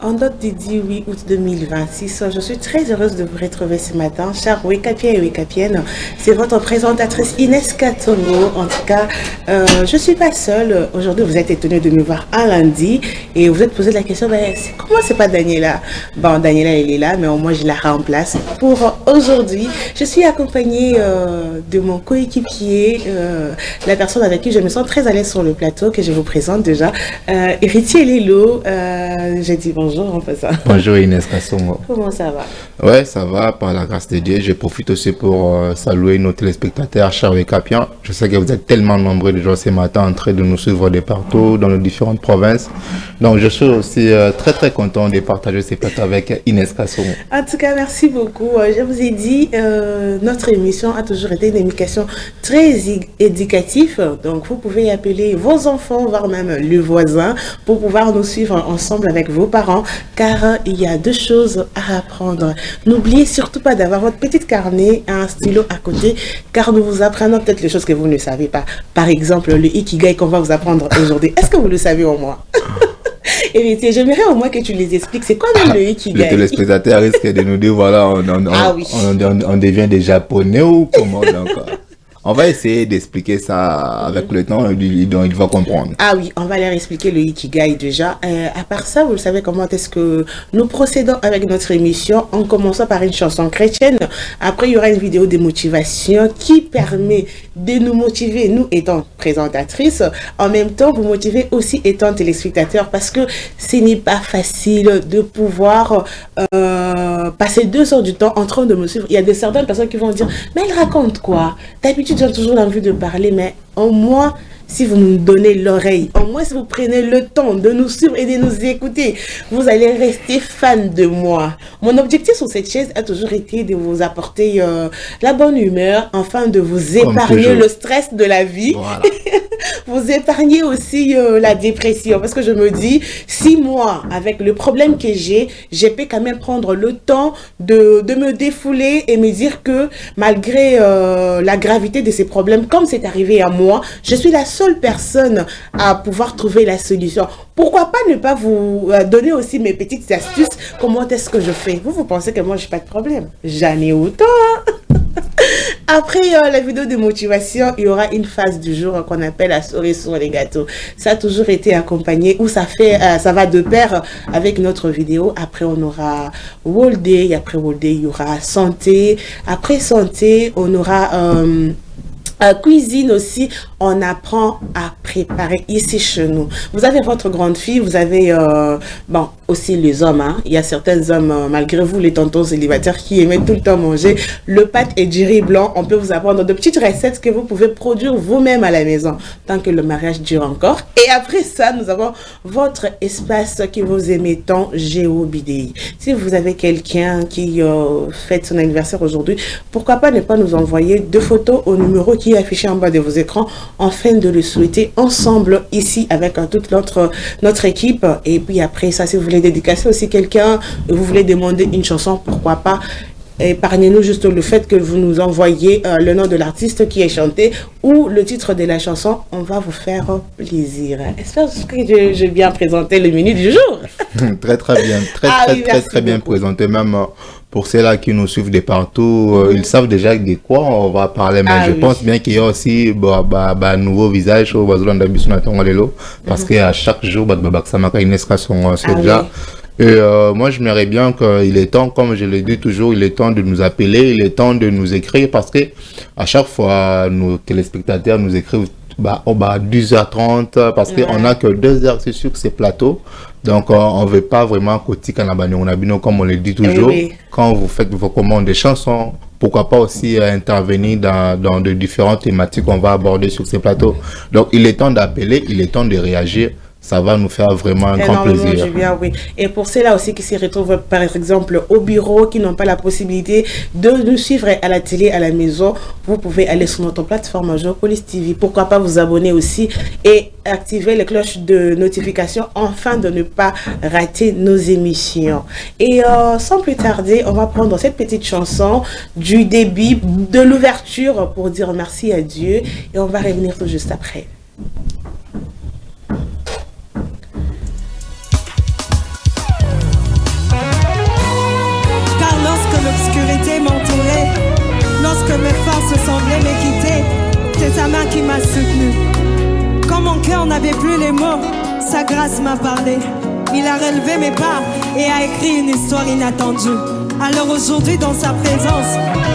En date du 18 août 2026, je suis très heureuse de vous retrouver ce matin, chers Wekapiens et Wekapiennes. C'est votre présentatrice Inès Katongo. En tout cas, je ne suis pas seule. Aujourd'hui, vous êtes étonnés de me voir un lundi et vous êtes posé la question, comment c'est pas Daniela? Bon, Daniela, elle est là, mais au moins je la remplace. Pour aujourd'hui, je suis accompagnée de mon coéquipier, la personne avec qui je me sens très à l'aise sur le plateau, que je vous présente déjà, Héritier Lelo. J'ai dit bonjour en faisant. Bonjour Inès Kassongo. Comment ça va? Ouais, ça va, par la grâce de Dieu. Je profite aussi pour saluer nos téléspectateurs, chers Wekapiens. Je sais que vous êtes tellement nombreux déjà ce matin en train de nous suivre de partout dans nos différentes provinces. Donc je suis aussi très content de partager ces plateaux avec Inès Kassongo. En tout cas, merci beaucoup. Je vous ai dit, notre émission a toujours été une émission très éducative. Donc vous pouvez appeler vos enfants, voire même le voisin, pour pouvoir nous suivre ensemble avec vos parents, car il y a deux choses à apprendre. N'oubliez surtout pas d'avoir votre petit carnet et un stylo à côté, car nous vous apprenons peut-être les choses que vous ne savez pas. Par exemple, le Ikigai qu'on va vous apprendre aujourd'hui. Est-ce que vous le savez au moins? Héritier, j'aimerais au moins que tu les expliques. C'est quoi même le Ikigai? Les téléspectateurs risquent de nous dire, voilà, on devient des Japonais ou comment donc? On va essayer d'expliquer ça avec le temps, donc il va comprendre. Ah oui, on va leur expliquer le Ikigai déjà. À part ça, vous le savez comment est-ce que nous procédons avec notre émission, en commençant par une chanson chrétienne. Après, il y aura une vidéo de motivation qui permet de nous motiver, nous étant présentatrices, en même temps vous motiver aussi étant téléspectateurs, parce que ce n'est pas facile de pouvoir passer 2 heures du temps en train de me suivre. Il y a certaines personnes qui vont dire, mais elle raconte quoi? D'habitude, j'ai toujours envie de parler, mais au moins, si vous nous donnez l'oreille, au moins si vous prenez le temps de nous suivre et de nous écouter, vous allez rester fan de moi. Mon objectif sur cette chaise a toujours été de vous apporter la bonne humeur, afin de vous épargner le stress de la vie. Voilà. Vous épargner aussi la dépression, parce que je me dis, si moi, avec le problème que j'ai, je peux quand même prendre le temps de me défouler et me dire que malgré la gravité de ces problèmes, comme c'est arrivé à moi, je suis la seule personne à pouvoir trouver la solution. Pourquoi pas ne pas vous donner aussi mes petites astuces? Comment est-ce que je fais? Vous pensez que moi, j'ai pas de problème? J'en ai autant. Après la vidéo de motivation, il y aura une phase du jour qu'on appelle la souris sur les gâteaux. Ça a toujours été accompagné, ou ça va de pair avec notre vidéo. Après, on aura World Day. Après World Day, il y aura santé. Après santé, on aura cuisine aussi. On apprend à préparer ici chez nous. Vous avez votre grande fille, vous avez bon, aussi les hommes. Hein. Il y a certains hommes, malgré vous, les tontons célibataires, qui aimaient tout le temps manger le pâte et du riz blanc. On peut vous apprendre de petites recettes que vous pouvez produire vous-même à la maison, tant que le mariage dure encore. Et après ça, nous avons votre espace qui vous aimez tant, GeoBDI. Si vous avez quelqu'un qui fête son anniversaire aujourd'hui, pourquoi pas ne pas nous envoyer 2 photos au numéro qui est affiché en bas de vos écrans, afin de le souhaiter ensemble ici avec toute notre équipe. Et puis après ça, si vous voulez dédicacer aussi quelqu'un, vous voulez demander une chanson, pourquoi pas, épargnez-nous juste le fait que vous nous envoyez le nom de l'artiste qui est chanté ou le titre de la chanson. On va vous faire plaisir. J'espère que j'ai bien présenté le menu du jour. Très bien, très bien présenté, même pour ceux-là qui nous suivent de partout. Ils savent déjà de quoi on va parler, mais je pense bien qu'il y a aussi un nouveau visage au Bazolanda Bissonatongalelo, parce qu'à chaque jour, c'est déjà. Et moi, je m'aimerais bien qu'il est temps, comme je le dis toujours, il est temps de nous appeler, il est temps de nous écrire, parce que à chaque fois, nos téléspectateurs nous écrivent 10h30, parce qu'on n'a que 2 heures sur ces plateaux. Donc, on ne veut pas vraiment côté on a bien, comme on le dit toujours, quand vous faites vos commandes de chansons, pourquoi pas aussi intervenir dans de différentes thématiques qu'on va aborder sur ces plateaux. Donc, il est temps d'appeler, il est temps de réagir. Ça va nous faire vraiment un grand plaisir. Bien, oui. Et pour ceux-là aussi qui se retrouvent, par exemple, au bureau, qui n'ont pas la possibilité de nous suivre à la télé, à la maison, vous pouvez aller sur notre plateforme Geopolis TV. Pourquoi pas vous abonner aussi et activer les cloches de notification afin de ne pas rater nos émissions. Et sans plus tarder, on va prendre cette petite chanson du début, de l'ouverture, pour dire merci à Dieu. Et on va revenir tout juste après. qui m'a soutenu. Quand mon cœur n'avait plus les mots, sa grâce m'a parlé. Il a relevé mes pas et a écrit une histoire inattendue. Alors aujourd'hui, dans sa présence,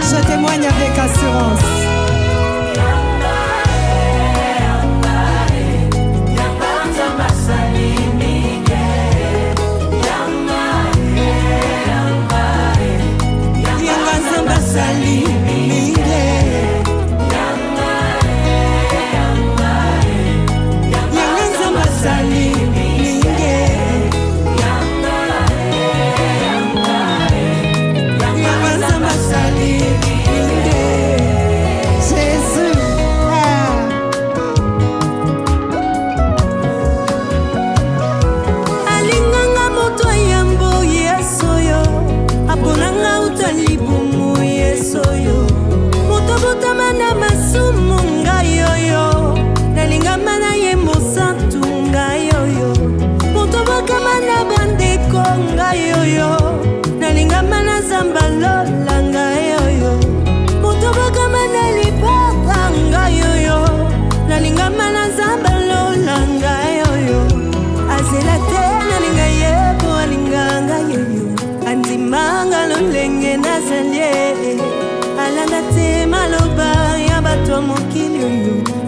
je témoigne avec assurance.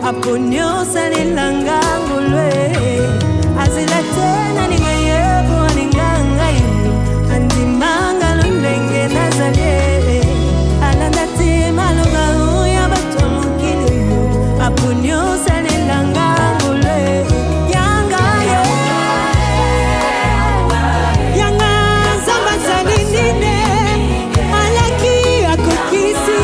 Aponyo salilanga ngulwe azila tena ningayepo alinganga yo andimanga lulenge nazale alanda tema loba uya bato mokili yo aponyo salilanga ngulwe yanga yo yanga zamba salinine alaki akokisi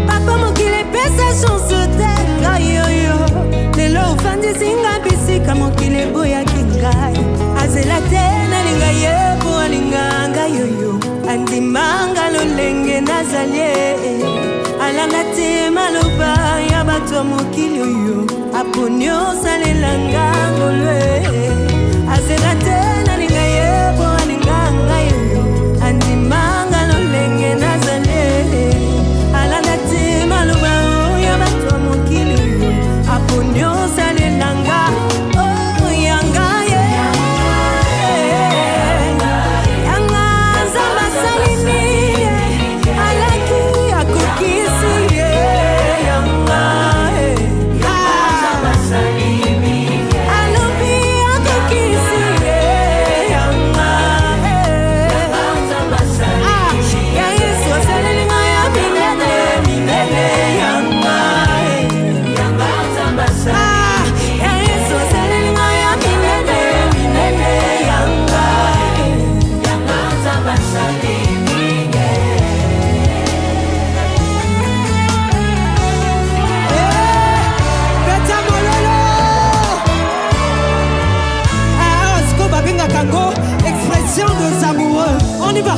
papa mokile pesa chance tenga yoyo lelo ufandi singa bisika mokile boya kingai azela tena linga yebo alinganga yoyo andimanga lolenge nazalie alanga tema loba ya bato mokili yoyo aponyo salelanga ngolwe azela tena linga yebo alinganga yoyo andimanga lolenge nazalie aponyo salelanga oh yanga ye yanga zamba salini alaki akokisi ye yanga zamba salini alobi akokisi ye yanga zamba salini ya Yesu salenga ya minene yanga expression de amoureux, on y va.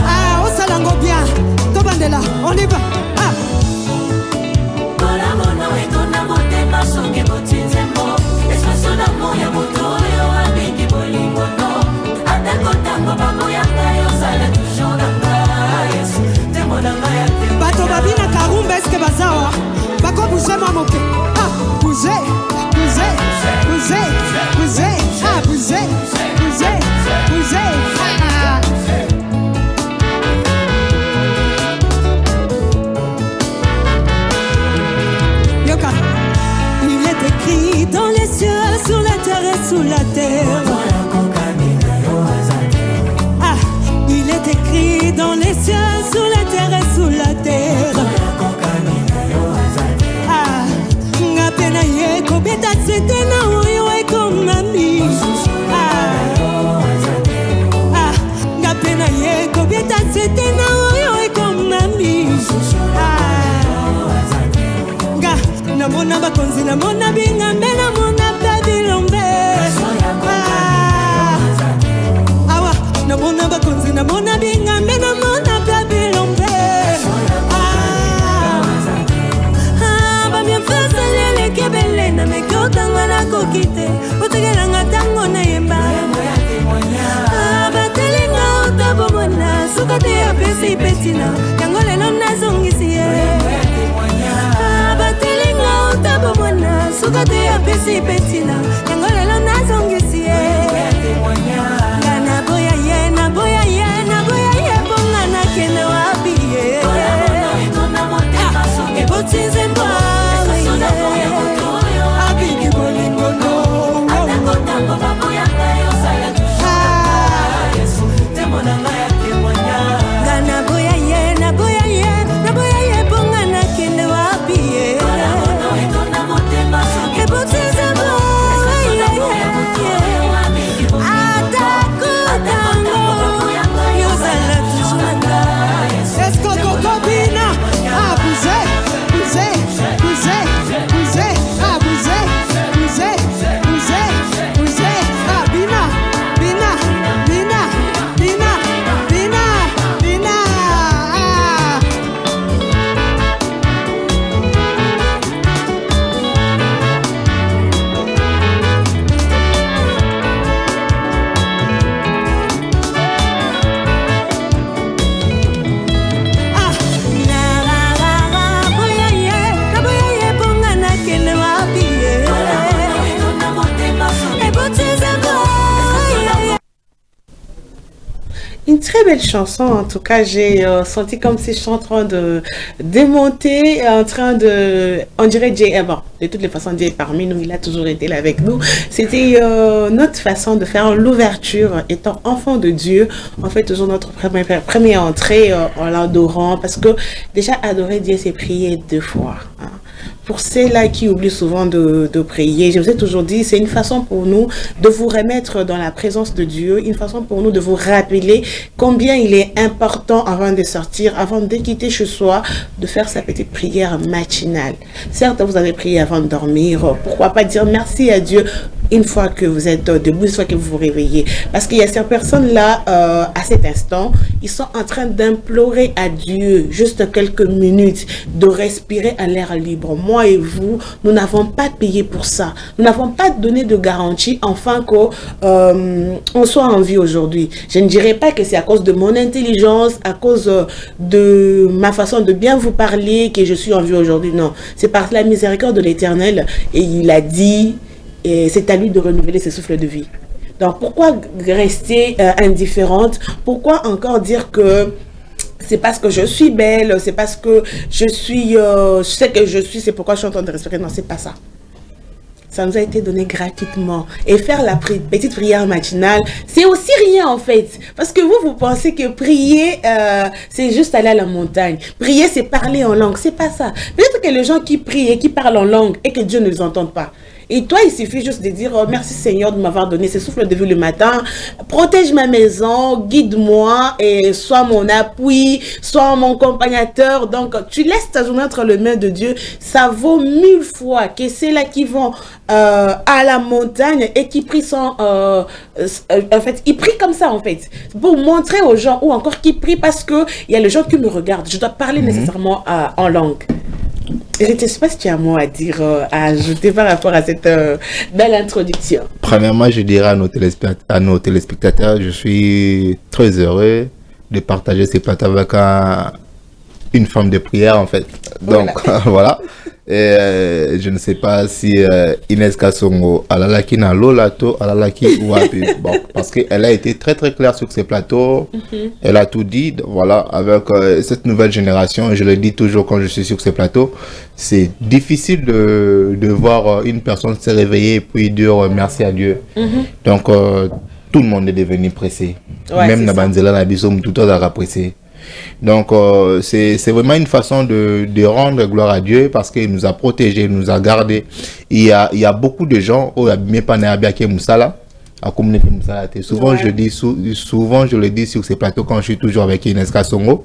Ah, on s'alango bien, Tobandela, on y va. Ah. Bato babina karumba eske bazawa bako bouger mamoke ah bouger bouger bouger bouger ah bouger bouger bouger ah Yoka. Il est écrit dans les cieux, sur la terre et sous la terre. mona bakonzi na mona binga mena mona tabilombe awa na mona bakonzi na mona binga mena mona tabilombe ba bien fasa lele kebele na mekota ngana kokite otegela ngatango na yemba ba telinga utabomona sukate ya pesi petina yango lelo nazongisi sukate ya pesi petina yango lelo nazongisi na boya ye na boya ye na boya ye bonga na kende wapi ye ebotinze mbo abiki bolingo no atakotango baboya ngayo sala Yesu temona ngaya kemonya na boya ye na boya ye na boya ye bonga na kende wapi ye Très belle chanson, en tout cas j'ai senti comme si je suis en train de démonter, on dirait Jay, bon, de toutes les façons Jay est parmi nous, il a toujours été là avec nous, c'était notre façon de faire l'ouverture, étant enfant de Dieu, on fait toujours notre première entrée en l'adorant, parce que déjà adorer Dieu c'est prier 2 fois, hein. Pour ceux-là qui oublient souvent de prier, je vous ai toujours dit, c'est une façon pour nous de vous remettre dans la présence de Dieu, une façon pour nous de vous rappeler combien il est important avant de sortir, avant de quitter chez soi, de faire sa petite prière matinale. Certes, vous avez prié avant de dormir, pourquoi pas dire merci à Dieu une fois que vous êtes debout, une fois que vous vous réveillez. Parce qu'il y a ces personnes-là, à cet instant, ils sont en train d'implorer à Dieu juste quelques minutes de respirer à l'air libre. Moi et vous, nous n'avons pas payé pour ça. Nous n'avons pas donné de garantie enfin qu'on soit en vie aujourd'hui. Je ne dirais pas que c'est à cause de mon intelligence, à cause de ma façon de bien vous parler que je suis en vie aujourd'hui. Non, c'est par la miséricorde de l'Éternel. Et il a dit... Et c'est à lui de renouveler ses souffles de vie. Donc pourquoi rester indifférente? Pourquoi encore dire que c'est parce que je suis belle, c'est parce que je sais que je suis, c'est pourquoi je suis en train de respirer? Non, c'est pas ça. Ça nous a été donné gratuitement. Et faire la petite prière matinale, c'est aussi rien en fait. Parce que vous pensez que prier, c'est juste aller à la montagne. Prier, c'est parler en langue. C'est pas ça. Peut-être que les gens qui prient et qui parlent en langue et que Dieu ne les entende pas. Et toi, il suffit juste de dire, oh, merci Seigneur de m'avoir donné ce souffle de vie le matin. Protège ma maison, guide-moi et sois mon appui, sois mon accompagnateur. Donc, tu laisses ta journée entre les mains de Dieu. Ça vaut 1000 fois que c'est là qui vont à la montagne et qui prient sans... en fait, ils prient comme ça, en fait. Pour montrer aux gens, ou encore qui prient parce qu'il y a les gens qui me regardent. Je dois parler nécessairement en langue. Je ne sais pas si tu as un mot à dire, à ajouter par rapport à cette belle introduction. Premièrement, je dirais à nos téléspectateurs, je suis très heureux de partager ces plateaux avec une femme de prière, en fait. Donc, voilà. Et je ne sais pas si Inès Kassongo, alalaki na lolato, alalaki ouapi. Bon, parce qu'elle a été très très claire sur ces plateaux. Elle a tout dit. Voilà, avec cette nouvelle génération, je le dis toujours quand je suis sur ces plateaux, c'est difficile de voir une personne se réveiller et puis dire merci à Dieu. Donc, tout le monde est devenu pressé. Ouais, même Nabanzela Nabisom, tout le monde a pressé. Donc, c'est vraiment une façon de rendre gloire à Dieu parce qu'il nous a protégés, il nous a gardés. Il y a beaucoup de gens, à communiquer comme ça. Souvent, souvent, je le dis sur ces plateaux quand je suis toujours avec Inès Kassongo.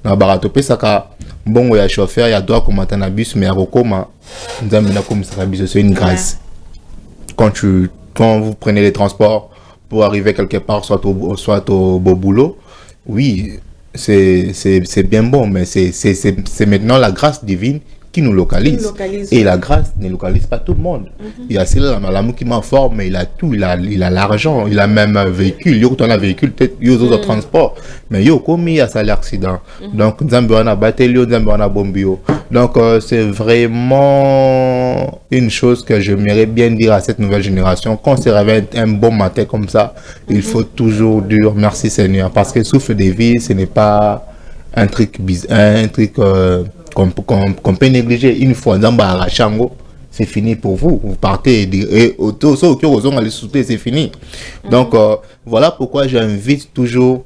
Dans Baratopé, ça ka bon, il y a chauffeur, il y a droit comme un bus, mais à Rokoma, c'est une grâce. Quand vous prenez les transports pour arriver quelque part, soit au beau boulot, oui, c'est bien bon, mais c'est maintenant la grâce divine qui nous localise. Et la grâce ne localise pas tout le monde. Il y a celui-là, l'amour qui m'a fort, mais il a tout, il a l'argent, il a même un véhicule. Il y a un véhicule, peut-être, il y a d'autres transports. Mais il y a commis, il y a ça l'accident. Donc, Nzambe wana batelio, Nzambe wana bombio. Donc, c'est vraiment une chose que j'aimerais bien dire à cette nouvelle génération. Quand on se réveille un bon matin comme ça, il faut toujours dire merci Seigneur. Parce que le souffle de vie, ce n'est pas un truc qu'on peut négliger. Une fois dans Barachango, c'est fini pour vous. Vous partez et c'est fini. Donc, voilà pourquoi j'invite toujours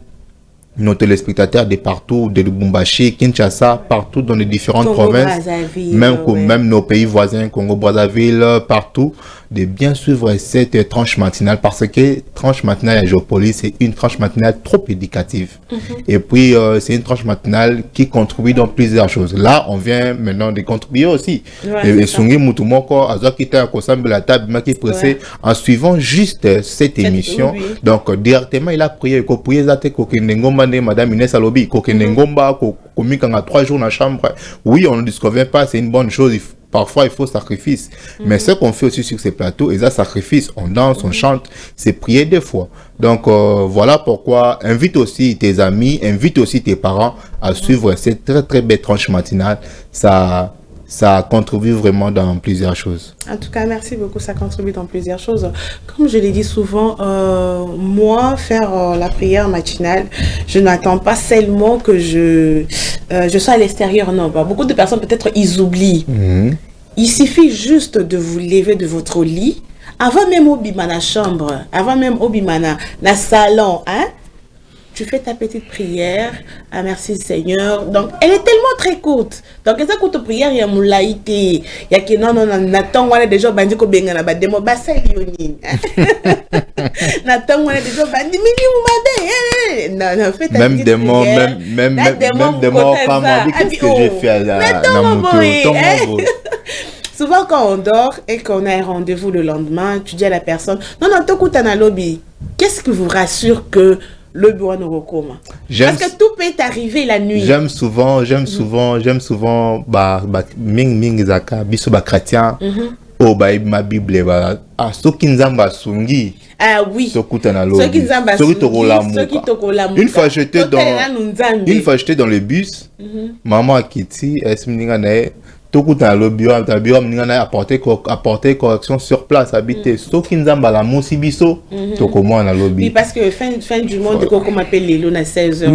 nos téléspectateurs de partout, de Lubumbashi, Kinshasa, partout dans les différentes provinces, même nos pays voisins, Congo, Brazzaville, partout, de bien suivre cette tranche matinale, parce que tranche matinale à Géopolis, c'est une tranche matinale trop éducative. Et puis, c'est une tranche matinale qui contribue dans plusieurs choses. Là, on vient maintenant de contribuer aussi. Et Sungi Moutoumoko, en suivant juste cette émission. Donc, directement, il a prié, Madame Inès Alobi, Kokenengomba, Komikanga 3 jours dans la chambre. Oui, on ne disconvient pas, c'est une bonne chose. Parfois, il faut sacrifice. Mais ce qu'on fait aussi sur ces plateaux, et ça, sacrifice, on danse, on chante, c'est prier des fois. Donc, voilà pourquoi invite aussi tes amis, invite aussi tes parents à suivre cette très, très belle tranche matinale. Ça contribue vraiment dans plusieurs choses. En tout cas, merci beaucoup. Ça contribue dans plusieurs choses. Comme je l'ai dit souvent, moi, faire la prière matinale, je n'attends pas seulement que je sois à l'extérieur. Non, beaucoup de personnes, peut-être, ils oublient. Il suffit juste de vous lever de votre lit, avant même au bimana chambre, avant même au bimana na salon, hein? Tu fais ta petite prière, ah merci Seigneur. Donc, elle est tellement très courte. Donc, ça courte prière, il y a moulaïté. Il y a qui non, Nathan, on a déjà bandi ko benga na ba demo basa lioni. Nathan, on a déjà bandi mini moumade. Non, fais ta petite prière. Même des mots, pas moi, qu'est-ce que j'ai fait à la moto. Souvent, quand on dort et qu'on a un rendez-vous le lendemain, tu dis à la personne, non, t'écoutes un lobby. Qu'est-ce qui vous rassure que le bureau nous recommande? Parce que tout peut arriver la nuit. J'aime souvent, ming zaka, biso ba chrétien, ma Bible, soki nzamba sungi. Ah oui. Soki nzamba sungi. Une fois j'étais dans le bus, maman a quitté, tout dans le bureau, apporter correction sur place, habiter. Soki nzamba la musibiso, to comment dans le lobby. Oui, parce que fin du monde, comme m'appelle les lots à 16h,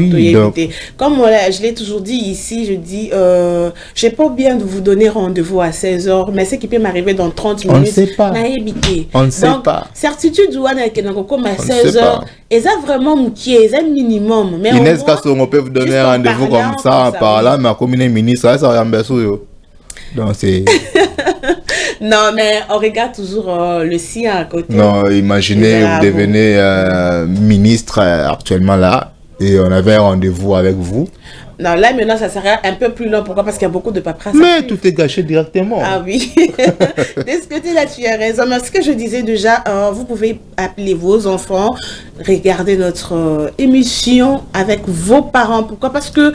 comme je l'ai toujours dit ici, je dis, j'ai pas bien de vous donner rendez-vous à 16h, mais ce qui peut m'arriver dans 30 minutes, on ne sait pas. On ne sait pas. Certitude, ou comme à 16h, et ça vraiment moukier, c'est un minimum. Inès Kassongo, on peut vous donner un rendez-vous comme ça, par là, mais comme une ministre, ça va bien. Donc c'est... Non, mais on regarde toujours le sien à côté. Non, imaginez, vous devenez ministre actuellement là, et on avait un rendez-vous avec vous. Non, là maintenant ça sera un peu plus long. Pourquoi? Parce qu'il y a beaucoup de paperasse. Mais tout est gâché directement. Ah oui. De ce côté-là, tu as raison. Mais ce que je disais déjà, vous pouvez appeler vos enfants, regarder notre émission avec vos parents. Pourquoi? Parce que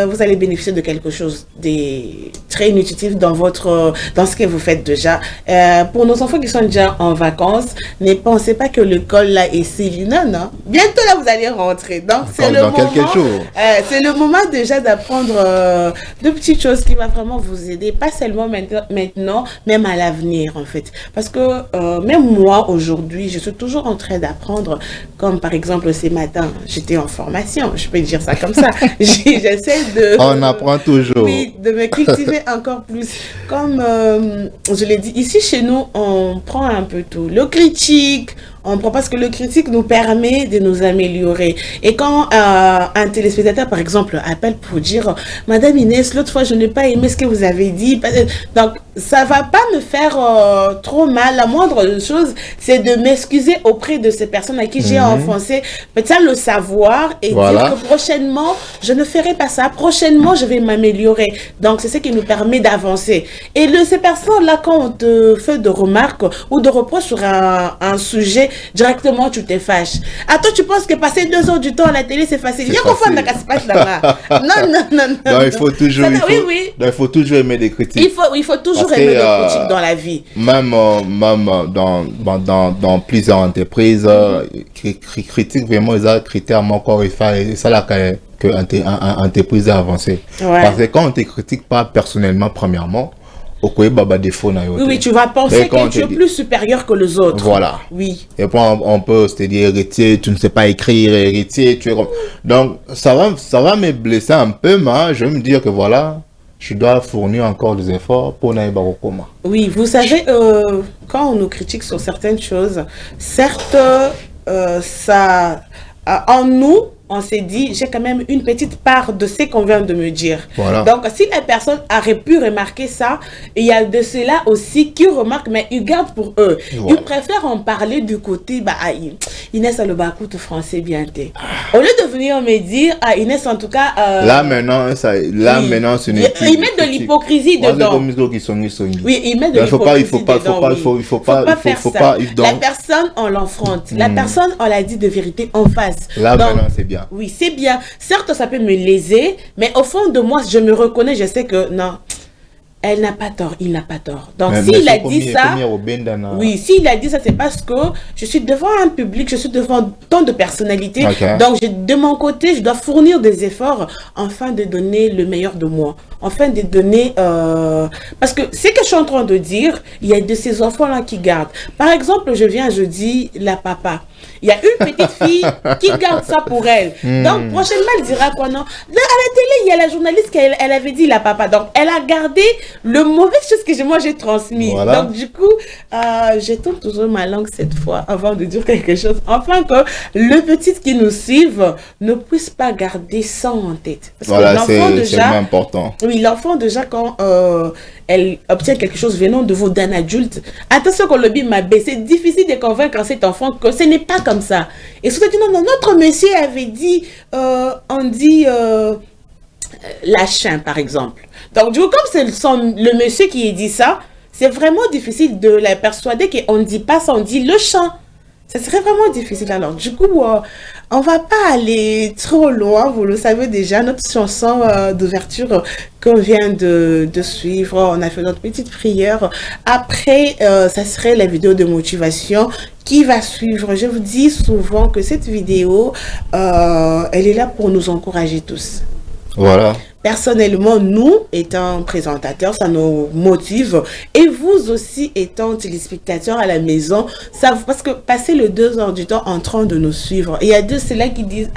vous allez bénéficier de quelque chose de très nutritif dans ce que vous faites déjà. Pour nos enfants qui sont déjà en vacances, ne pensez pas que l'école là est si non. Bientôt là, vous allez rentrer. Donc c'est le moment. Quelques jours. C'est le moment déjà d'apprendre de petites choses qui vont vraiment vous aider, pas seulement maintenant, même à l'avenir en fait. Parce que même moi aujourd'hui, je suis toujours en train d'apprendre, comme par exemple ce matin, j'étais en formation, je peux dire ça comme ça. J'essaie de... On apprend toujours. Oui, de me cultiver encore plus. Comme je l'ai dit, ici chez nous, on prend un peu tout. Le critique, on prend parce que le critique nous permet de nous améliorer. Et quand un téléspectateur, par exemple, appelle pour dire « Madame Inès, l'autre fois, je n'ai pas aimé ce que vous avez dit. » Donc, ça va pas me faire trop mal. La moindre chose, c'est de m'excuser auprès de ces personnes à qui j'ai offensé, peut-être le savoir et dire que prochainement, je ne ferai pas ça. Prochainement, je vais m'améliorer. Donc, c'est ce qui nous permet d'avancer. Et ces personnes-là, quand on te fait de remarques ou de reproches sur un sujet, directement, tu te fâches. À toi, tu penses que passer 2 heures du temps à la télé, c'est facile. Il y a qu'on fait de la casse-pâche là-bas. Non. Il faut toujours, il faut toujours aimer des critiques. Il faut toujours aimer des critiques dans la vie. Même dans plusieurs entreprises, critiques vraiment les critères encore il fait ça là que entreprise a avancé. Parce que quand on te critique pas personnellement premièrement, oui, tu vas penser que tu es plus supérieur que les autres. Voilà. Oui. Et puis on peut se dire héritier, tu ne sais pas écrire, héritier, tu es comme... Donc ça va me blesser un peu, mais je vais me dire que voilà, je dois fournir encore des efforts pour n'aller comment. Oui, vous savez, quand on nous critique sur certaines choses, certes, ça, en nous, on s'est dit, j'ai quand même une petite part de ce qu'on vient de me dire. Voilà. Donc, si la personne aurait pu remarquer ça, il y a de ceux-là aussi qui remarquent, mais ils gardent pour eux. Voilà. Ils préfèrent en parler du côté, Inès a le bacoute français bien té. Au lieu de venir me dire, Inès, en tout cas... là, maintenant, ce n'est plus... Ils mettent de l'hypocrisie dedans. Oui, ils mettent de l'hypocrisie dedans. Il faut pas faire ça. La personne, on l'enfronte. La personne, on l'a dit de vérité en face. Là, maintenant, c'est bien. Oui, c'est bien. Certes, ça peut me léser, mais au fond de moi, je me reconnais, je sais que non, elle n'a pas tort, il n'a pas tort. Donc, s'il a dit ça, oui, s'il a dit ça, c'est parce que je suis devant un public, je suis devant tant de personnalités. Donc, de mon côté, je dois fournir des efforts afin de donner le meilleur de moi. Enfin, de donner... Parce que ce que je suis en train de dire, il y a de ces enfants-là qui gardent. Par exemple, je dis la papa. Il y a une petite fille qui garde ça pour elle. Donc, prochainement, elle dira quoi, non? À la télé, il y a la journaliste qui elle avait dit la papa. Donc, elle a gardé le mauvais chose que moi, j'ai transmis. Voilà. Donc, du coup, je tourne toujours ma langue cette fois avant de dire quelque chose. Enfin, que le petit qui nous suive ne puisse pas garder ça en tête. Parce voilà, c'est important. Oui, l'enfant, déjà, quand elle obtient quelque chose venant de vous d'un adulte, attention qu'on le dit, c'est difficile de convaincre cet enfant que ce n'est pas comme ça. Et surtout, non, notre monsieur avait dit, on dit la chien, par exemple. Donc, du coup, comme c'est le monsieur qui dit ça, c'est vraiment difficile de la persuader qu'on ne dit pas ça, on dit le chien. Ça serait vraiment difficile. Alors, du coup, on va pas aller trop loin. Vous le savez déjà, notre chanson d'ouverture qu'on vient de suivre, on a fait notre petite prière. Après, ça serait la vidéo de motivation qui va suivre. Je vous dis souvent que cette vidéo, elle est là pour nous encourager tous. Voilà. Personnellement, nous, étant présentateurs, ça nous motive. Et vous aussi, étant téléspectateurs à la maison, ça, parce que passer le 2 heures du temps en train de nous suivre, il y a de ceux-là qui disent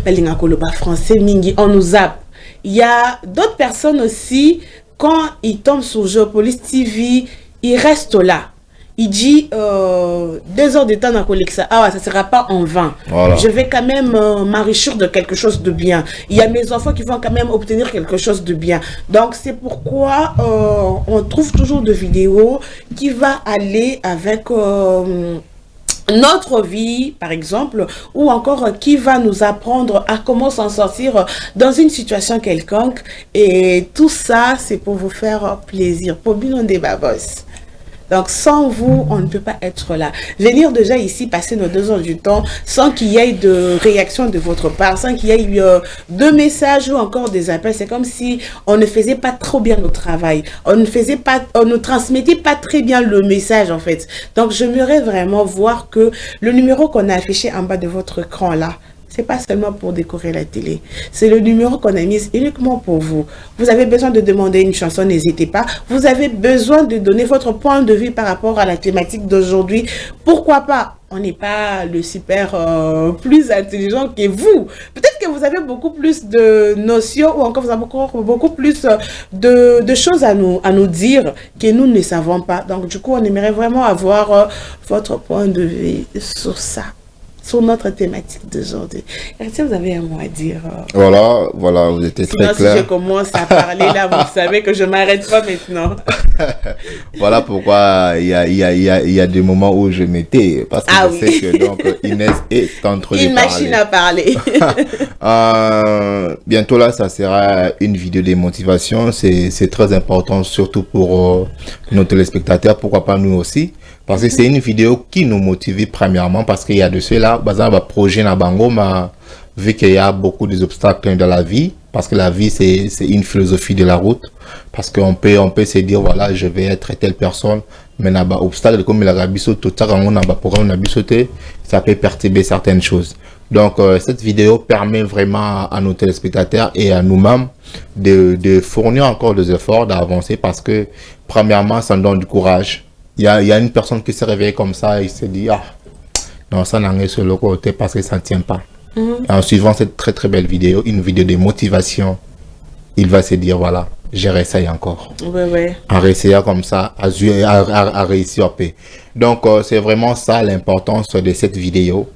« français, mingi, on nous zappe ». Il y a d'autres personnes aussi, quand ils tombent sur Géopolis TV, ils restent là. Il dit 2 heures de temps dans Colexa. Ah ouais, ça ne sera pas en vain. Voilà. Je vais quand même m'enrichir de quelque chose de bien. Il y a mes enfants qui vont quand même obtenir quelque chose de bien. Donc c'est pourquoi on trouve toujours des vidéos qui vont aller avec notre vie, par exemple, ou encore qui va nous apprendre à comment s'en sortir dans une situation quelconque. Et tout ça, c'est pour vous faire plaisir. Pour bien des babos. Donc, sans vous, on ne peut pas être là. Venir déjà ici, passer nos 2 heures du temps, sans qu'il y ait de réaction de votre part, sans qu'il y ait de messages ou encore des appels, c'est comme si on ne faisait pas trop bien notre travail. On ne transmettait pas très bien le message, en fait. Donc, j'aimerais vraiment voir que le numéro qu'on a affiché en bas de votre écran là, c'est pas seulement pour décorer la télé. C'est le numéro qu'on a mis uniquement pour vous. Vous avez besoin de demander une chanson, n'hésitez pas. Vous avez besoin de donner votre point de vue par rapport à la thématique d'aujourd'hui. Pourquoi pas? On n'est pas le super plus intelligent que vous. Peut-être que vous avez beaucoup plus de notions ou encore vous avez beaucoup plus de choses à nous dire que nous ne savons pas. Donc du coup, on aimerait vraiment avoir votre point de vue sur ça. Sur notre thématique d'aujourd'hui. Est-ce que vous avez un mot à dire? Voilà, vous étiez très clair. Si je commence à parler là, vous savez que je ne m'arrête pas maintenant. Voilà pourquoi il y a des moments où je m'étais, parce que je sais que donc Inès est en train de parler. Une machine à parler. Bientôt là, ça sera une vidéo de motivation. C'est très important, surtout pour nos téléspectateurs, pourquoi pas nous aussi. Parce que c'est une vidéo qui nous motive premièrement, parce qu'il y a de cela, projet na bango, vu qu'il y a beaucoup d'obstacles dans la vie, parce que la vie c'est une philosophie de la route, parce qu'on peut se dire voilà, je vais être telle personne, mais n'a pas obstacle comme la rabisso tout ça on n'a pas programme ça peut perturber certaines choses. Donc cette vidéo permet vraiment à nos téléspectateurs et à nous-mêmes de fournir encore des efforts, d'avancer, parce que premièrement ça nous donne du courage. Il y a une personne qui s'est réveillée comme ça et se dit ah non, ça n'a rien sur le côté parce que ça ne tient pas. En suivant cette très très belle vidéo, une vidéo de motivation, il va se dire voilà, je réessaye encore. En réessayant comme ça, à réussir à paix. Donc c'est vraiment ça l'importance de cette vidéo.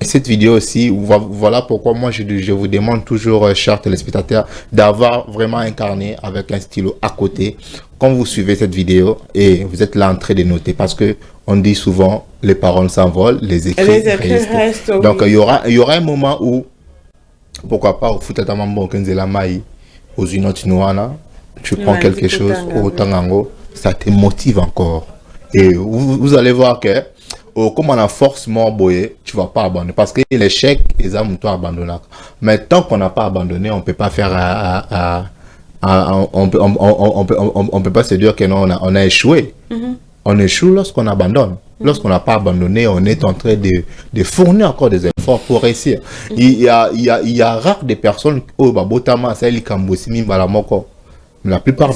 Et cette vidéo aussi, voilà pourquoi moi je vous demande toujours, chers téléspectateurs, d'avoir vraiment incarné avec un stylo à côté quand vous suivez cette vidéo et vous êtes là en train de noter, parce que on dit souvent les paroles s'envolent, les écrits restent. Donc il y aura un moment où pourquoi pas au foot à mambo kenzela mai aux unotinoana, tu prends quelque chose au tangango, ça te motive encore. Et vous allez voir que comme on a force mort boyé, tu vas pas abandonner, parce que l'échec les âmes toi abandonner. Mais tant qu'on n'a pas abandonné, on peut pas faire on peut pas se dire que non, on a échoué. On échoue lorsqu'on abandonne. Lorsqu'on n'a pas abandonné, on est en train de fournir encore des efforts pour réussir. Il y a rare des personnes la plupart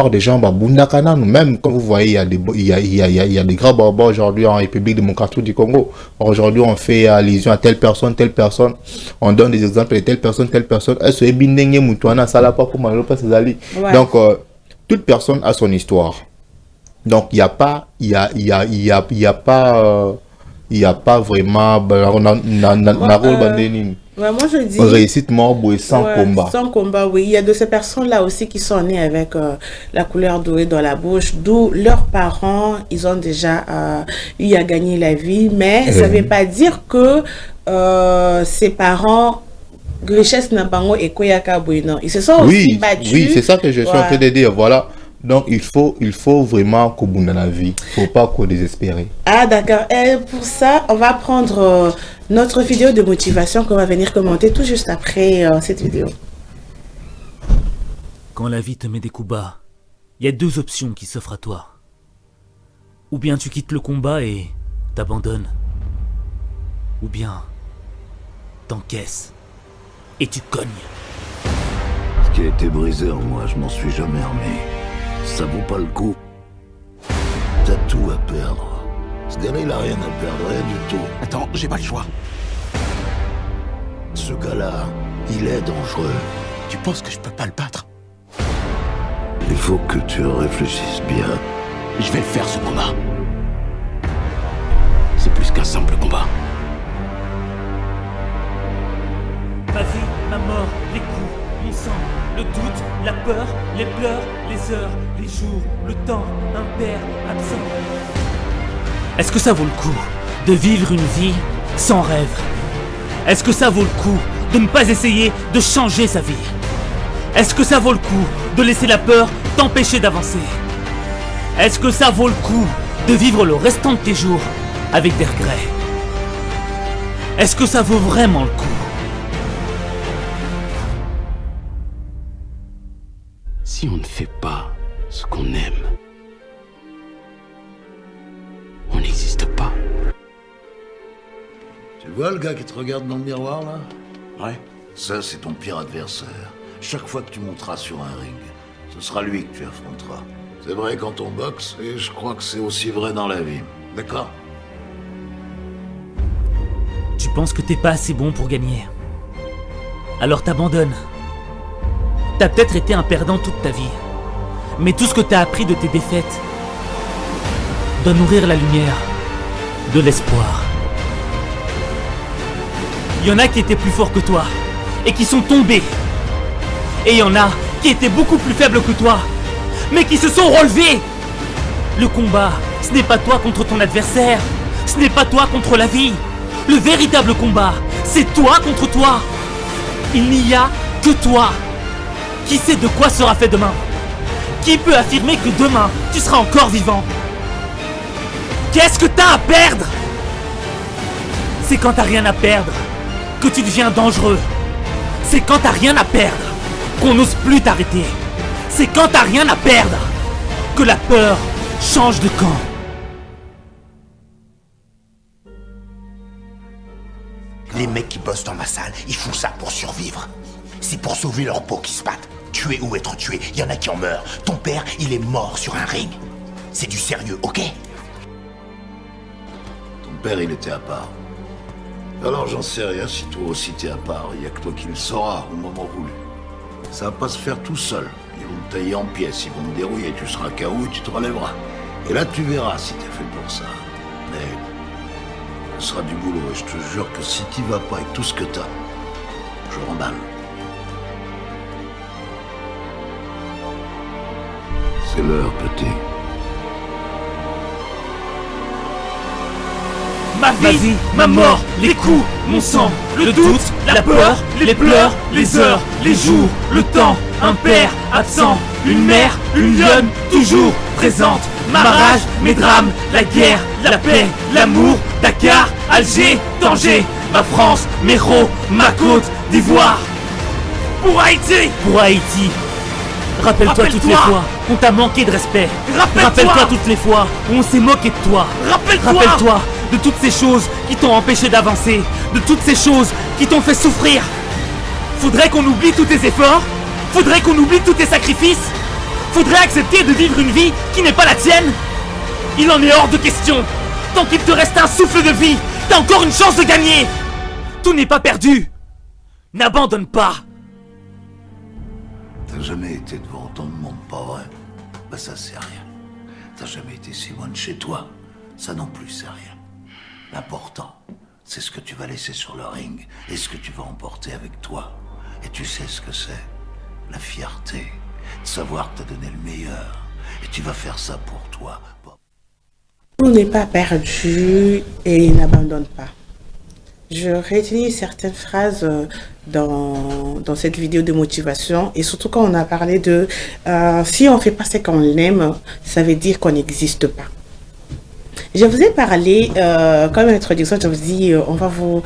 des gens, même quand vous voyez, il y a des grands barbars aujourd'hui en République démocratique du Congo. Aujourd'hui, on fait allusion à telle personne. On donne des exemples de telle personne. Donc, toute personne a son histoire. Donc, il n'y a pas vraiment moi je dis réussite mort sans combat. Sans combat, oui. Il y a de ces personnes-là aussi qui sont nées avec la couleur dorée dans la bouche, d'où leurs parents, ils ont déjà eu à gagner la vie, mais ça ne veut pas dire que ces parents richesse n'a pas et koyaka non. Ils se sont aussi battus. Oui, c'est ça que je suis en train de dire. Voilà. Donc, il faut vraiment qu'au bout de la vie, il ne faut pas qu'on désespérer. Ah, d'accord. Et pour ça, on va prendre notre vidéo de motivation qu'on va venir commenter tout juste après cette vidéo. Quand la vie te met des coups bas, il y a deux options qui s'offrent à toi. Ou bien tu quittes le combat et t'abandonnes. Ou bien t'encaisses et tu cognes. Ce qui a été brisé en moi, je m'en suis jamais remis. Ça vaut pas le coup. T'as tout à perdre. Ce gars-là, il a rien à perdre, rien du tout. Attends, j'ai pas le choix. Ce gars-là, il est dangereux. Tu penses que je peux pas le battre? Il faut que tu réfléchisses bien. Je vais le faire, ce combat. C'est plus qu'un simple combat. Ma vie, ma mort, les coups, mon sang, le doute, la peur, les pleurs, les heures, les jours, le temps, impair, absent. Est-ce que ça vaut le coup de vivre une vie sans rêve? Est-ce que ça vaut le coup de ne pas essayer de changer sa vie? Est-ce que ça vaut le coup de laisser la peur t'empêcher d'avancer? Est-ce que ça vaut le coup de vivre le restant de tes jours avec des regrets? Est-ce que ça vaut vraiment le coup? Si on ne fait pas ce qu'on aime, on n'existe pas. Tu vois le gars qui te regarde dans le miroir, là? Ouais. Ça, c'est ton pire adversaire. Chaque fois que tu monteras sur un ring, ce sera lui que tu affronteras. C'est vrai quand on boxe, et je crois que c'est aussi vrai dans la vie. D'accord? Tu penses que t'es pas assez bon pour gagner. Alors t'abandonnes. T'as peut-être été un perdant toute ta vie. Mais tout ce que t'as appris de tes défaites doit nourrir la lumière de l'espoir. Il y en a qui étaient plus forts que toi et qui sont tombés. Et il y en a qui étaient beaucoup plus faibles que toi, mais qui se sont relevés. Le combat, ce n'est pas toi contre ton adversaire. Ce n'est pas toi contre la vie. Le véritable combat, c'est toi contre toi. Il n'y a que toi. Qui sait de quoi sera fait demain? Qui peut affirmer que demain, tu seras encore vivant? Qu'est-ce que t'as à perdre? C'est quand t'as rien à perdre que tu deviens dangereux. C'est quand t'as rien à perdre qu'on n'ose plus t'arrêter. C'est quand t'as rien à perdre que la peur change de camp. Les mecs qui bossent dans ma salle, ils font ça pour survivre. C'est pour sauver leur peau qu'ils se battent. Tuer ou être tué, il y en a qui en meurent. Ton père, il est mort sur un ring. C'est du sérieux, ok? Ton père, il était à part. Alors j'en sais rien si toi aussi t'es à part. Il y a que toi qui le sauras au moment voulu. Ça va pas se faire tout seul. Ils vont te tailler en pièces, ils vont te dérouiller, tu seras KO et tu te relèveras. Et là, tu verras si t'es fait pour ça. Mais ce sera du boulot et je te jure que si t'y vas pas avec tout ce que t'as, je remballe. C'est l'heure, petit. Ma vie, ma mort, les coups, mon sang, le doute, la peur, les pleurs, les heures, les jours, le temps, un père absent, une mère, une lionne toujours présente. Ma rage, mes drames, la guerre, la paix, l'amour, Dakar, Alger, Tanger, ma France, mes Hérault, ma Côte d'Ivoire. Pour Haïti! Pour Haïti. Rappelle-toi toutes les fois qu'on t'a manqué de respect. Rappelle-toi toutes les fois où on s'est moqué de toi. Rappelle-toi de toutes ces choses qui t'ont empêché d'avancer. De toutes ces choses qui t'ont fait souffrir. Faudrait qu'on oublie tous tes efforts. Faudrait qu'on oublie tous tes sacrifices. Faudrait accepter de vivre une vie qui n'est pas la tienne. Il en est hors de question. Tant qu'il te reste un souffle de vie, t'as encore une chance de gagner. Tout n'est pas perdu. N'abandonne pas. T'as jamais été devant autant de monde, pas vrai? Bah ça c'est rien. T'as jamais été si loin de chez toi. Ça non plus c'est rien. L'important, c'est ce que tu vas laisser sur le ring et ce que tu vas emporter avec toi. Et tu sais ce que c'est? La fierté. De savoir que t'as donné le meilleur. Et tu vas faire ça pour toi. Tout n'est pas perdu et n'abandonne pas. Je retiens certaines phrases dans cette vidéo de motivation et surtout quand on a parlé de si on ne fait pas ce qu'on aime, ça veut dire qu'on n'existe pas. Je vous ai parlé, comme introduction, je vous dis, on va vous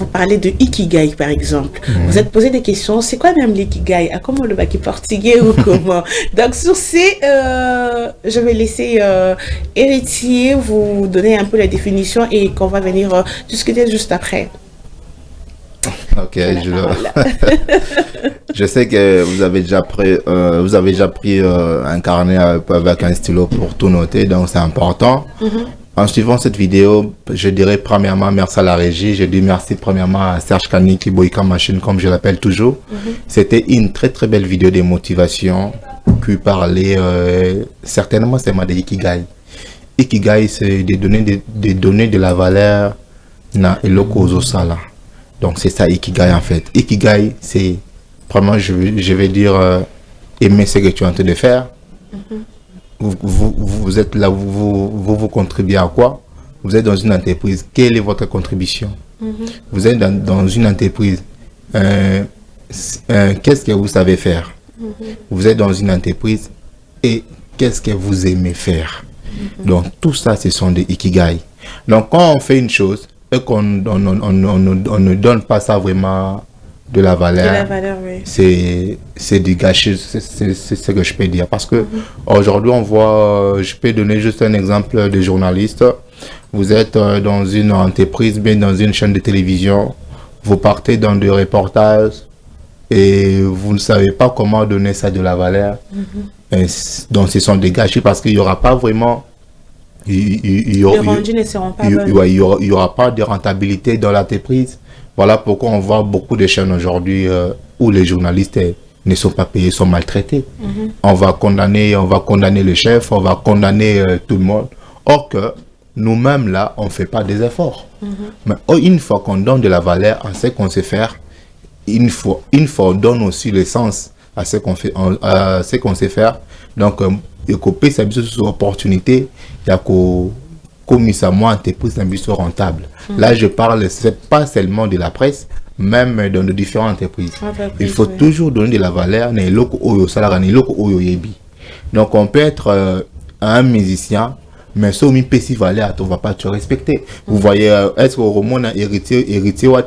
parler de Ikigai par exemple. Vous êtes posé des questions, c'est quoi même l'Ikigai? Comment le bac est portugais ou comment? Donc sur ces, je vais laisser Héritier vous donner un peu la définition et qu'on va venir discuter juste après. Ok, je sais que vous avez déjà pris un carnet avec un stylo pour tout noter, donc c'est important. En suivant cette vidéo, je dirais premièrement merci à la régie, je dis merci premièrement à Serge Kanik, Boyka Machine comme je l'appelle toujours. C'était une très très belle vidéo de motivation qui parlait certainement c'est de Ikigai. Ikigai c'est de donner de la valeur na eloko sala. Donc c'est ça Ikigai en fait. Ikigai c'est vraiment je vais dire aimer ce que tu es en train de faire. Vous êtes là, vous contribuez à quoi? Vous êtes dans une entreprise, quelle est votre contribution? Vous êtes dans une entreprise, qu'est-ce que vous savez faire? Vous êtes dans une entreprise et qu'est-ce que vous aimez faire? Donc tout ça ce sont des Ikigai. Donc quand on fait une chose et qu'on ne donne pas ça vraiment de la valeur, Oui. c'est du gâchis, c'est ce que je peux dire. Parce que aujourd'hui, on voit, je peux donner juste un exemple de journaliste. Vous êtes dans une entreprise, bien dans une chaîne de télévision, vous partez dans des reportages et vous ne savez pas comment donner ça de la valeur. Donc ce sont des gâchis parce qu'il n'y aura pas vraiment... Il n'y aura pas de rentabilité dans l'entreprise. Voilà pourquoi on voit beaucoup de chaînes aujourd'hui où les journalistes ne sont pas payés, sont maltraités. On va condamner le chef, on va condamner tout le monde. Or que nous-mêmes là, on ne fait pas des efforts. Mais une fois qu'on donne de la valeur à ce qu'on sait faire, une fois on donne aussi le sens à ce qu'on fait, à ce qu'on sait faire, Donc, il y a une opportunité, il y a comme ça, moi, entreprise rentable. Là, je parle, c'est pas seulement de la presse, même dans de différentes entreprises. Il faut toujours donner de la valeur. Donc, on peut être un musicien, mais si on peut valeur, on ne va pas te respecter. Vous voyez, est-ce qu'au roman, héritier, ou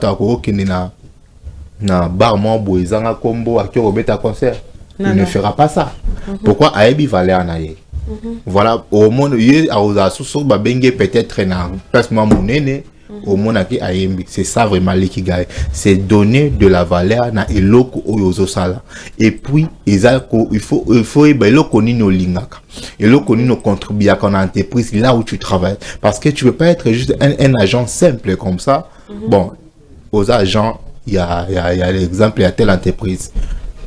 na barman boezanga combo à qui un concert, il ne fera pas ça. Pourquoi Aebi valeur na ye? Voilà, au monde, il y a peut-être na placement monnaie. Au monde qui Aembi, c'est ça vraiment l'ikigai, c'est donner de la valeur na eloko oyozo sala. Et puis il faut eloko ni no lingaka, eloko ni no contribuer à ton entreprise là où tu travailles, parce que tu peux pas être juste un agent simple comme ça. Bon, aux agents, il y a l'exemple, il y a telle entreprise,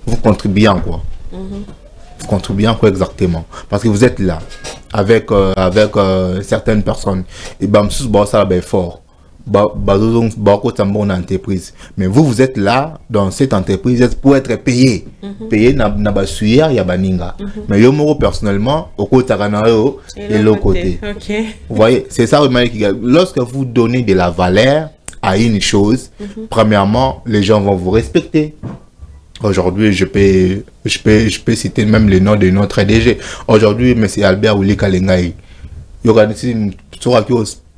vous contribuez en quoi? Vous contribuez en quoi exactement? Parce que vous êtes là avec certaines personnes et ça va fort. Entreprise. Mais vous êtes là dans cette entreprise pour être payé. Payé na basuya ya baninga. Mais yo personnellement au côté et l'autre côté. Vous voyez, c'est ça vraiment qui gagne. Lorsque vous donnez de la valeur à une chose, premièrement, les gens vont vous respecter. Aujourd'hui, je peux citer même le nom de notre DG. Aujourd'hui, M. Albert Ouli Kalengai, il organise une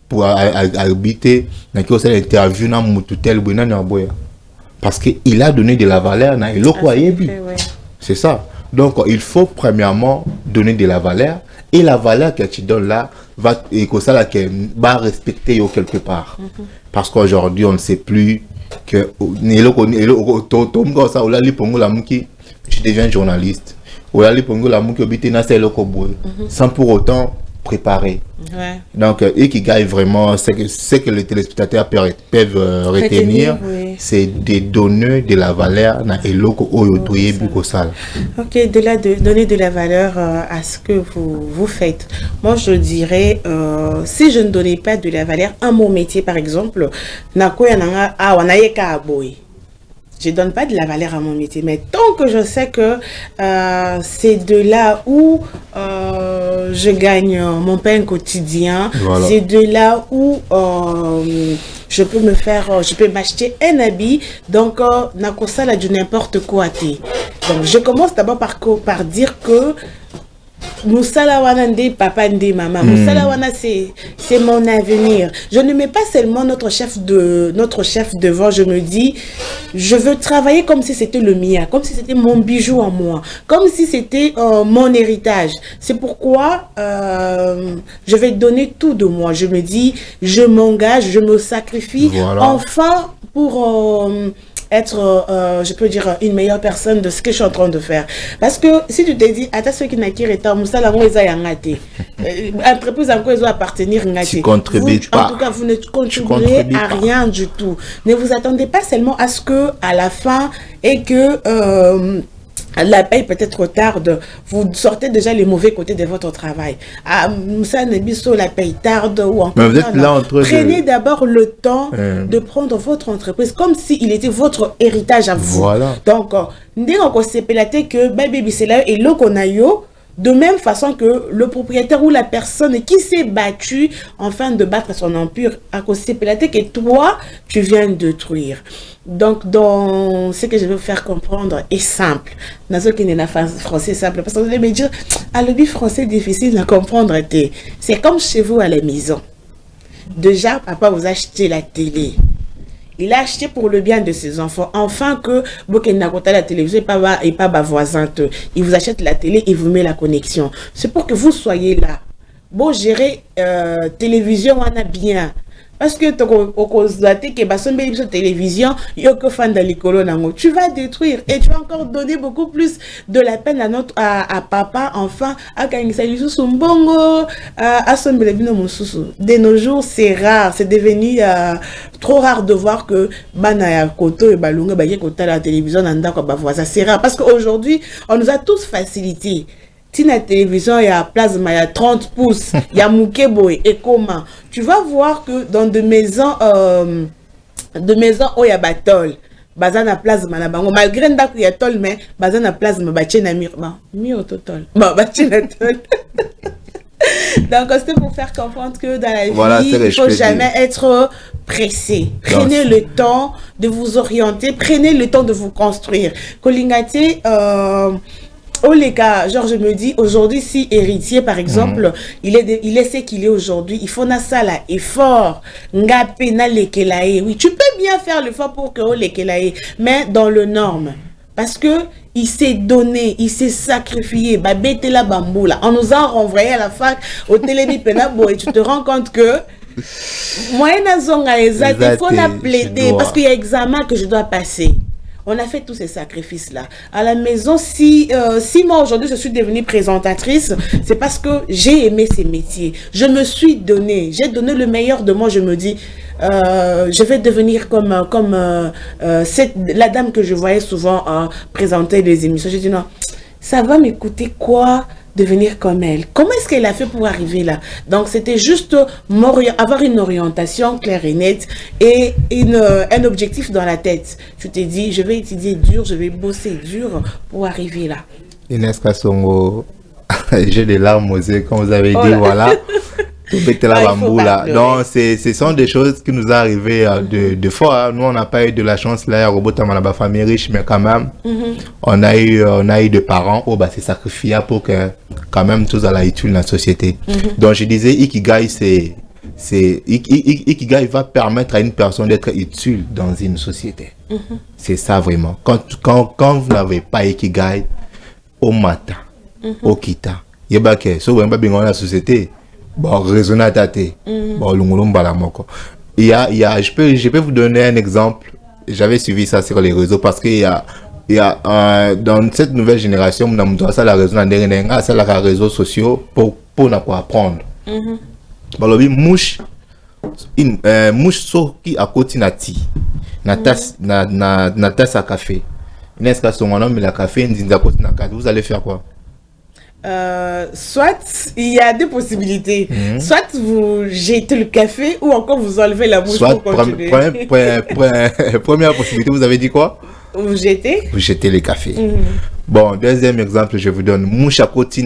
pour habiter dans l'interview dans Moututel parce qu'il a donné de la valeur dans c'est ça. Donc il faut premièrement donner de la valeur, et la valeur que tu donnes là va respecter quelque part, parce qu'aujourd'hui on ne sait plus que tu deviens journaliste sans pour autant préparer. Donc, et qui gagne vraiment, c'est que les téléspectateurs peuvent retenir, c'est de donner de la valeur à eloko oyotoye bukosala. Ok, de donner de la valeur à ce que vous faites. Moi, je dirais, si je ne donnais pas de la valeur à mon métier, par exemple, je ne donne pas de la valeur à mon métier, mais tant que je sais que c'est de là où je gagne mon pain quotidien, c'est de là où je peux m'acheter un habit, donc ça là du n'importe quoi. Donc je commence d'abord par dire que Moussala wana nde papa nde maman. Moussala wana c'est mon avenir. Je ne mets pas seulement notre chef devant, je me dis je veux travailler comme si c'était le mien, comme si c'était mon bijou à moi, comme si c'était mon héritage. C'est pourquoi je vais donner tout de moi. Je me dis je m'engage, je me sacrifie enfin pour être, je peux dire, une meilleure personne de ce que je suis en train de faire. Parce que si tu te dis, attends, ceux qui n'acquèrent pas, entreprise encore, ils doivent appartenir. Tu contribues pas. En tout cas, vous ne contribuez à rien du tout. Ne vous attendez pas seulement à ce que, à la fin, et que la paye peut-être tarde, vous sortez déjà les mauvais côtés de votre travail. Ça ne biso la paye tarde ou encore. Prenez d'abord le temps de prendre votre entreprise comme s'il était votre héritage à vous. Donc, dès qu'on s'est pélaté que baby c'est là et l'eau qu'on a yo. De même façon que le propriétaire ou la personne qui s'est battue afin de battre son empire à cause de que toi, tu viens de détruire. Donc, dans ce que je veux faire comprendre est simple. Dans ce qui n'est pas français simple, parce que vous allez me dire, le français difficile à comprendre. C'est comme chez vous à la maison. Déjà, papa vous a acheté la télé. Il a acheté pour le bien de ses enfants. Enfin que la télévision et pas voisin. Il vous achète la télé et vous met la connexion. C'est pour que vous soyez là. Bon, gérer télévision, on a bien. Parce que tu télévision, tu vas détruire et tu vas encore donner beaucoup plus de la peine à papa, enfin, à de nos jours, c'est rare, c'est devenu trop rare de voir que Banaya Koto et Balunga la télévision, c'est rare parce qu'aujourd'hui, on nous a tous facilité. Si la télévision, il y a plasma, il y a 30 pouces, il y a Mukebo et comment. Tu vas voir que dans de maisons où il y a battle, bazana plasma na bango malgré ndako ya tol mais bazana plasma batie na mur mur total batie na tol. Donc c'était pour faire comprendre que dans la vie il ne faut jamais être pressé. Prenez le temps de vous orienter, prenez le temps de vous construire. Kolingate oh les gars, genre je me dis aujourd'hui si héritier par exemple, il est ce qu'il est aujourd'hui, il faut na sala effort, ngape na lekelae. Oui, tu peux bien faire l'effort pour que oh lekelae, mais dans le norme. Parce que il s'est donné, il s'est sacrifié, babete la bamboula. On nous a renvoyé à la fac au télébi penabo et tu te rends compte que moyen zonga exact, il faut la plaider parce qu'il y a examen que je dois passer. On a fait tous ces sacrifices-là. À la maison, si moi aujourd'hui je suis devenue présentatrice, c'est parce que j'ai aimé ces métiers. Je me suis donné, j'ai donné le meilleur de moi. Je me dis, je vais devenir comme la dame que je voyais souvent présenter les émissions. J'ai dit non, ça va m'écouter quoi? Devenir comme elle. Comment est-ce qu'elle a fait pour arriver là? Donc c'était juste avoir une orientation claire et nette et un objectif dans la tête. Je t'ai dit, je vais étudier dur, je vais bosser dur pour arriver là. Inès Kassongo, j'ai des larmes aux yeux quand vous avez dit voilà. Donc, ce sont des choses qui nous sont arrivées de fois. Nous, on n'a pas eu de la chance là, robot dans la famille riche, mais quand même, on a eu des parents où c'est sacrifié pour que quand même tous à la utile dans la société. Donc, je disais, Ikigai, Ikigai va permettre à une personne d'être utile dans une société. C'est ça vraiment. Quand vous n'avez pas Ikigai, au matin, au kita, il y a que si vous n'avez pas bien dans la société. Bon, raisonner à tâter. Bon, je peux vous donner un exemple. J'avais suivi ça sur les réseaux parce qu'il y a dans cette nouvelle génération, on a ça la raison dans ça les réseaux sociaux pour ne pas apprendre. Bon, le mouche qui à côté nati na tasse na tasse à café. N'est-ce que son nom la café vous allez faire quoi? Soit il y a deux possibilités. Soit vous jetez le café ou encore vous enlevez la bouche pour continuer. Première possibilité, vous avez dit quoi? Vous jetez? Vous jetez le café. Bon, deuxième exemple, je vous donne. Mouche à côté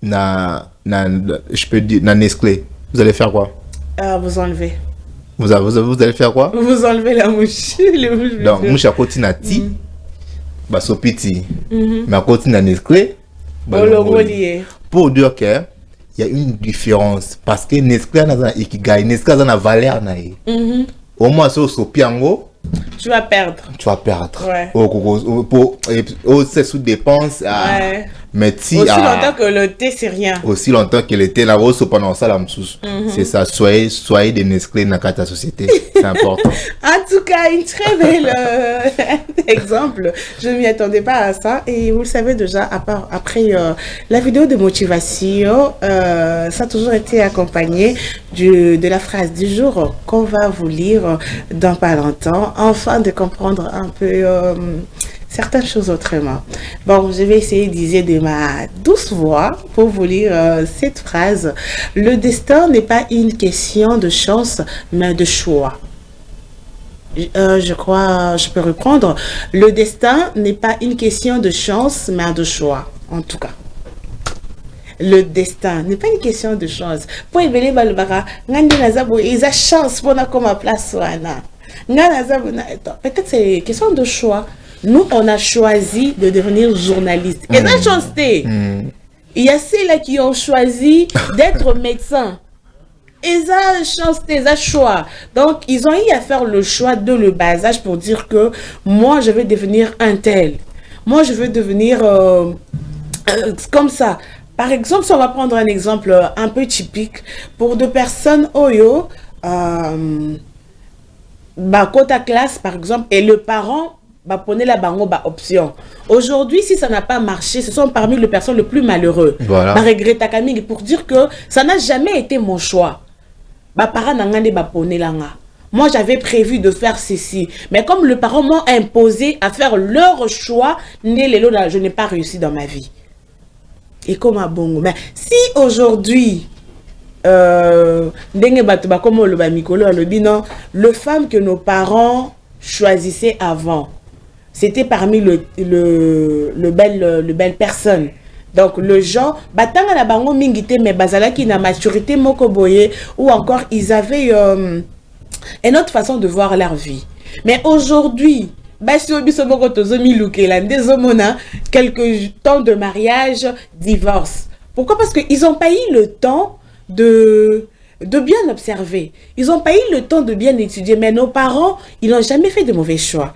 je peux dire, na Nestlé. Vous allez faire quoi? Vous enlevez. Vous allez faire quoi? Vous enlevez la mouche. Donc, mouche à côté na ti, sopiti. Mais à côté na Nestlé, pour dire qu'il y a une différence parce que Nestlé n'a pas ikigai, Nestlé n'a pas valeur. Au moins, si tu tu vas perdre. Ouais. C'est sous dépense. Ouais. Mais si, aussi longtemps que le thé, c'est rien. Aussi longtemps que le thé, là, pendant ça, c'est ça. Soyez des Nestlé dans la société. C'est important. En tout cas, une très belle exemple. Je ne m'y attendais pas à ça. Et vous le savez déjà, après la vidéo de motivation, ça a toujours été accompagné de la phrase du jour qu'on va vous lire dans pas longtemps, afin de comprendre un peu certaines choses autrement. Bon, je vais essayer d'user de ma douce voix pour vous lire cette phrase. Le destin n'est pas une question de chance, mais de choix. Je crois, je peux reprendre. Le destin n'est pas une question de chance, mais de choix. En tout cas. Le destin n'est pas une question de chance. Pour éveiller Balbara, ils ont chance pour qu'on ma place. Peut-être c'est une question de choix. Nous, on a choisi de devenir journaliste. Et la chance, il y a ceux-là qui ont choisi d'être médecin. Et ça, chance, ça choix. Donc, ils ont eu à faire le choix de le bas âge pour dire que moi, je vais devenir un tel. Moi, je veux devenir comme ça. Par exemple, si on va prendre un exemple un peu typique pour deux personnes, Oyo, côté classe, par exemple, et le parent, prenez la bango option. Aujourd'hui, si ça n'a pas marché, ce sont parmi les personnes les plus malheureux. Voilà. Regrette pour dire que ça n'a jamais été mon choix. Moi, j'avais prévu de faire ceci. Mais comme les parents m'ont imposé à faire leur choix, je n'ai pas réussi dans ma vie. Et comme à Bongo. Mais si aujourd'hui, le femme que nos parents choisissait avant. C'était parmi le belle personne. Donc le genre, batanga na bango mingite mais bazala qui na maturité moko boye, ou encore ils avaient une autre façon de voir leur vie. Mais aujourd'hui, quelques temps de mariage, divorce. Pourquoi? Parce qu'ils n'ont pas eu le temps de bien observer. Ils n'ont pas eu le temps de bien étudier. Mais nos parents, ils n'ont jamais fait de mauvais choix.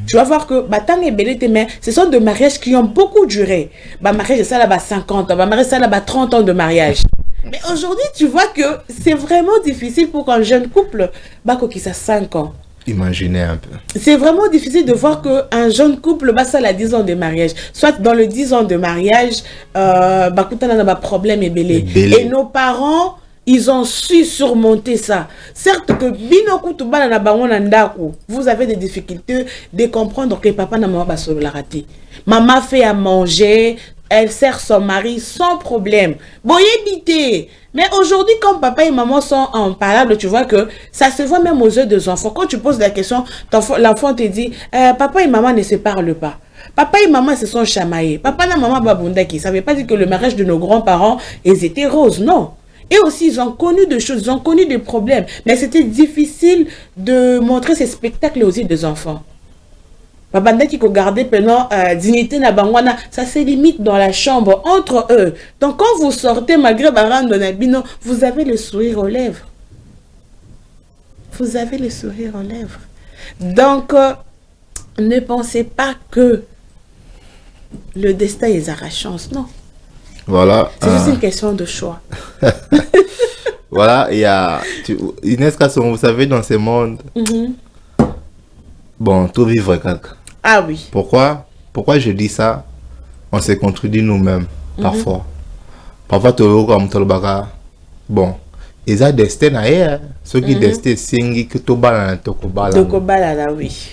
Tu vas voir que Batang et Belete, mais ce sont des mariages qui ont beaucoup duré. Mariage, ça là-bas 50 ans. Mariage, ça là-bas 30 ans de mariage. Mais aujourd'hui, tu vois que c'est vraiment difficile pour un jeune couple qui a 5 ans. Imaginez un peu. C'est vraiment difficile de voir qu'un jeune couple, ça a 10 ans de mariage. Soit dans le 10 ans de mariage, problème est belé. Et nos parents, ils ont su surmonter ça. Certes que vous avez des difficultés de comprendre que papa n'a pas la raté. Maman fait à manger, elle sert son mari sans problème. Bon, évitez. Mais aujourd'hui, quand papa et maman sont imparables, tu vois que ça se voit même aux yeux des enfants. Quand tu poses la question, l'enfant te dit, papa et maman ne se parlent pas. Papa et maman se sont chamaillés. Papa et maman babundaki. Ça ne veut pas dire que le mariage de nos grands-parents, ils étaient roses, non. Et aussi, ils ont connu des choses, ils ont connu des problèmes. Mais c'était difficile de montrer ces spectacles aux yeux des enfants. Babanda qui garder pendant dignité na bangwana, ça se limite dans la chambre entre eux. Donc quand vous sortez malgré barando na bino, vous avez le sourire aux lèvres. Vous avez le sourire aux lèvres. Donc ne pensez pas que le destin est à la chance, non. Voilà. C'est juste une question de choix. Voilà, il y a Inès Kasson, vous savez, dans ce monde, bon, tout vivre caca. Ah oui. Pourquoi je dis ça? On se contredit nous-mêmes, parfois. Parfois, tu as comme Tolbaka. Bon, ils ont destin ailleurs. Ceux qui destin, c'est que tu as Tokobala, oui.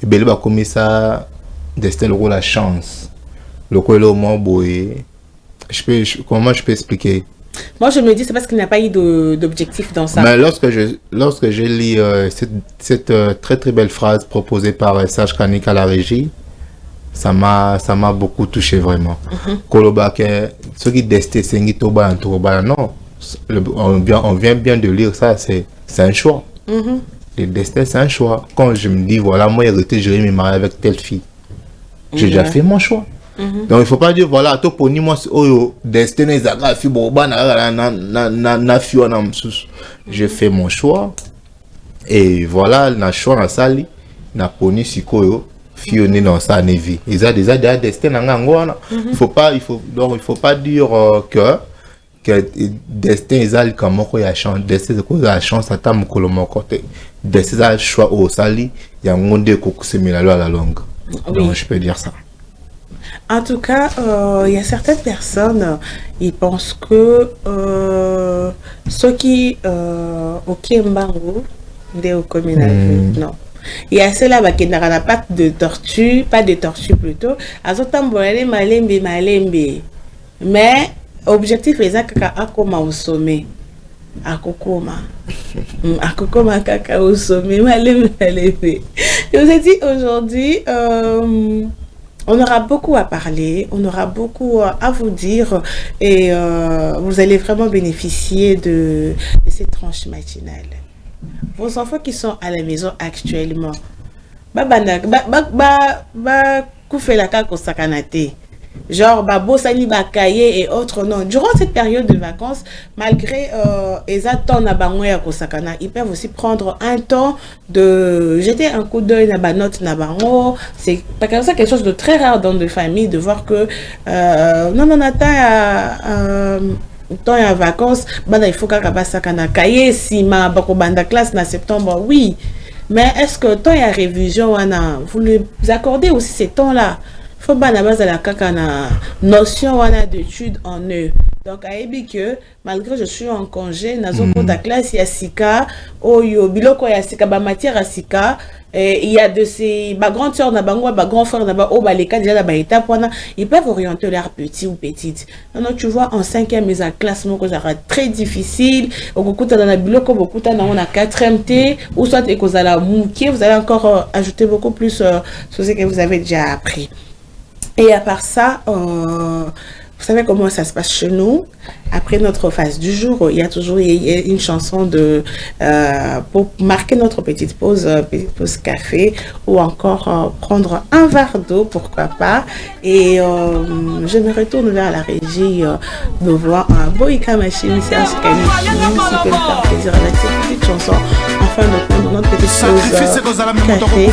Et bien, comme ça, destin, le la chance. Le coup, le mot boy. Comment je peux expliquer? Moi, je me dis, c'est parce qu'il n'y a pas eu d'objectif dans ça. Mais lorsque je lis cette très très belle phrase proposée par Serge Kanik à la régie, ça m'a beaucoup touché vraiment. Kolobake, ce qui desté Sengi Toba en Toba, non, on vient bien de lire ça, c'est un choix. Le destin, c'est un choix. Quand je me dis, voilà, moi, hérité, je vais me marier avec telle fille, j'ai déjà fait mon choix. Donc il ne faut pas dire voilà to poni moi destin ezaka fi boba na fio na msusu. J'ai fait mon choix et voilà na choix na sali na poni sikoyo fio ni dans sa nevi. Ils ont déjà destin na ngwana. Il faut pas dire que destin ezali comme ko ya chance destin ko ya chance ata mukolo mokote. Destin za choix au sali ya ngonde ko kusemela la longue. Donc je peux dire ça. En tout cas, il y a certaines personnes, ils pensent que ceux qui au Kimbango, non. Il y a ceux-là qui n'ont pas de tortue plutôt. Mais objectif est à comment au sommet. Akokoma kaka au sommet. Je vous ai dit aujourd'hui. On aura beaucoup à parler, on aura beaucoup à vous dire et vous allez vraiment bénéficier de cette tranche matinale. Vos enfants qui sont à la maison actuellement, genre Bosani Bakaye et autres, non. Durant cette période de vacances, malgré ils peuvent aussi prendre un temps de jeter un coup d'œil na note na bango. C'est pas comme ça quelque chose de très rare dans des familles de voir que temps à vacances, il faut qu'à cahier si ma banda classe na septembre, oui. Mais est-ce que temps à révision vous les accordez aussi ces temps-là? Il faut que la notion d'études en eux. Donc, que malgré je suis en congé, nazo de classe yasika, oyo biloko yasika ba matière yasika, il y a de ces grandes sœurs, grands frères, les cas déjà étape, ils peuvent orienter leurs petits ou petites. Non, tu vois, en 5e mise en classe, ça sera très difficile. Au coup, dans la bibliothèque, beaucoup on a 4e T, ou soit que vous allez mouquer, vous allez encore ajouter beaucoup plus sur ce que vous avez déjà appris. Et à part ça, vous savez comment ça se passe chez nous. Après notre phase du jour, il y a toujours une chanson pour marquer notre petite pause café, ou encore prendre un verre d'eau, pourquoi pas. Et je me retourne vers la régie de voir un Boïka Machine, c'est un scanner qui peut me faire plaisir avec cette petite chanson afin de prendre notre petite pause café.